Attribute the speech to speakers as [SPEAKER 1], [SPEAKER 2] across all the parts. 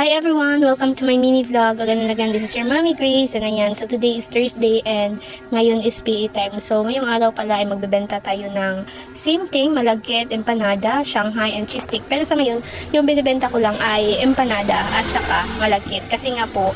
[SPEAKER 1] Hi everyone! Welcome to my mini vlog. Again, this is your Mommy Grace. And ayan, so today is Thursday and ngayon is PE time. So ngayong araw pala ay magbebenta tayo ng same thing, malagkit, empanada, Shanghai, and cheese stick. Pero sa ngayon, yung binibenta ko lang ay empanada at saka malagkit. Kasi nga po,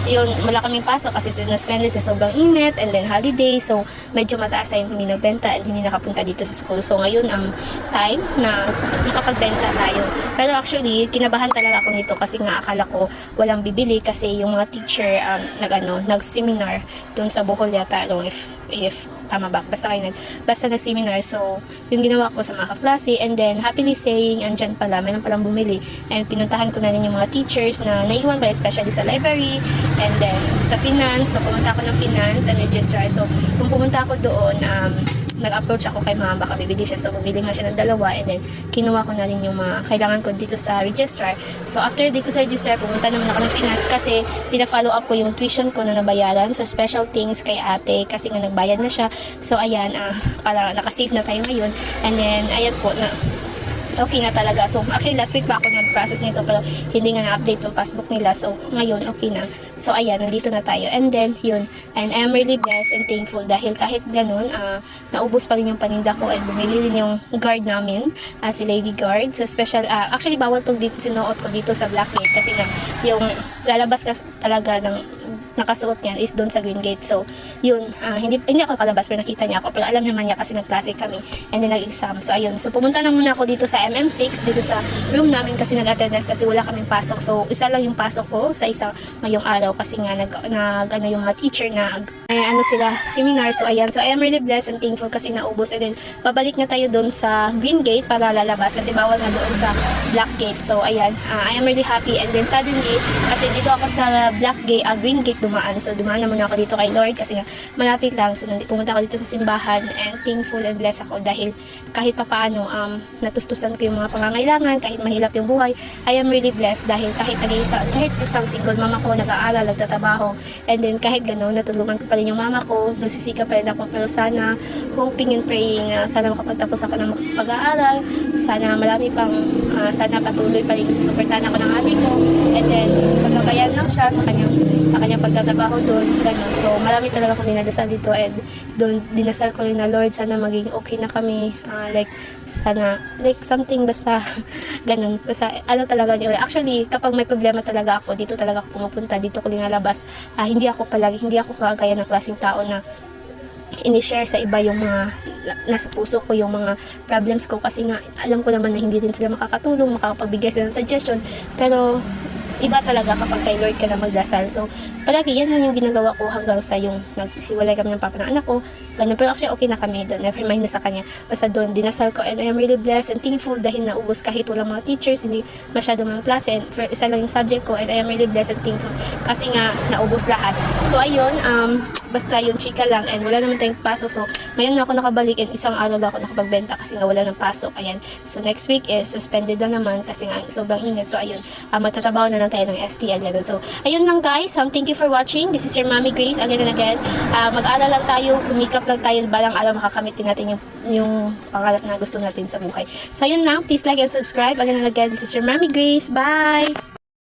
[SPEAKER 1] yun, wala kaming pasok kasi sinuspended sa sobrang init and then holiday, so medyo mataas na yung hindi nagbenta and hindi nakapunta dito sa school. So ngayon ang time na makapagbenta tayo. Pero actually, kinabahan talaga ako nito kasi nga akala ko walang bibili kasi yung mga teacher nag-seminar dun sa Bohol yata, if tama ba? Basta nag-seminar. So, yung ginawa ko sa mga kaklase, and then, happily saying, andyan pala, mayroon palang bumili. And pinuntahan ko na rin yung mga teachers na naiwan pa, especially sa library, and then, sa finance. So, pumunta ako ng finance and registrar. So, kung pumunta ako doon, nag-approach ako kay mama, baka bibili siya. So, bumili nga siya ng dalawa, and then, kinuha ko na rin yung mga kailangan ko dito sa registrar. So, after dito sa registrar, pumunta naman ako ng finance kasi pina-follow up ko yung tuition ko na nabayaran. So, special things kay ate kasi nga nagbayad na siya. So, ayan, para nakasave na tayo ngayon. And then, ayan po, okay na talaga. So, actually, last week pa ako nag-process nito pero hindi nga na-update yung passbook nila. So, ngayon, okay na. So, ayan, nandito na tayo. And then, yun. And I'm really blessed and thankful dahil kahit ganun, naubos pa rin yung paninda ko and bumili rin yung guard namin, si Lady Guard. So, special, actually, bawal itong sinuot ko dito sa Blackgate kasi nga, yung lalabas ka talaga ng nakasuot niyan is doon sa Green Gate. So, yun, hindi ako kalabas pero nakita niya ako. Pero alam naman niya kasi nag-classic kami and then nag-exam. So, ayun. So, pumunta na muna ako dito sa MM6, dito sa room namin kasi nag-attendance kasi wala kaming pasok. So, isa lang yung pasok ko sa isa ngayong araw kasi nga yung mga teacher na seminar. So, ayan. So, I am really blessed and thankful kasi naubos. And then, babalik na tayo doon sa Green Gate para lalabas kasi bawal na doon sa Black Gate. So, ayan. I am really happy. And then, suddenly, kasi dito ako sa Green Gate dumaan. So, dumaan na muna ako dito kay Lord kasi nga malapit lang. So, pumunta ako dito sa simbahan and thankful and blessed ako dahil kahit papaano, natustusan ko yung mga pangangailangan, kahit mahirap yung buhay, I am really blessed dahil kahit isang single mama ko, nag-aaral, nagtatrabaho, and then kahit gano'n, natulungan ko pa rin yung mama ko, nagsisika pa rin ako, pero sana, hoping and praying, sana makapagtapos ako ng pag-aaral, sana marami pang, sana patuloy pa rin susuportahan ako ng ate ko, and then, pagbabayan lang siya sa kanyang pagtatrabaho doon, gano'n. So, marami talaga akong dinadasal dito and doon, dinasal ko rin na Lord, sana maging okay na kami, sana, something, basta, gano'n, basta, talaga yun. Actually, kapag may problema talaga ako, dito talaga ako pumupunta, dito ko linalabas, hindi ako kagaya ng klaseng tao na ini-share sa iba yung mga nasa puso ko, yung mga problems ko, kasi nga, alam ko naman na hindi din sila makakatulong, makapagbigay sila ng suggestion, pero, iba talaga kapag kay Lord ka na magdasal. So, palagi yan lang yung ginagawa ko hanggang sa yung nagsiwalay kami ng papa ng anak ko. Ganun. Pero actually, okay na kami doon. Never mind na sa kanya. Basta doon, dinasal ko. And I am really blessed and thankful dahil naubos kahit walang mga teachers, hindi masyado mga klase. And isa lang yung subject ko. And I am really blessed and thankful kasi nga, naubos lahat. So, ayun, basta yung chika lang. And wala naman tayong pasok. So, ngayon na ako nakabalik and isang araw na ako nakapagbenta kasi nga wala ng pasok. Ayan. So, next week is suspended na naman kasi nga sobrang init. So, ayun, magtatrabaho na tayo ng STL. So, ayun lang guys. Thank you for watching. This is your Mommy Grace again and again. Mag-aral lang tayo, sumikap lang tayo, balang araw makakamit din natin yung pangarap na gusto natin sa buhay. So, ayun lang. Please like and subscribe. Again and again, this is your Mommy Grace. Bye!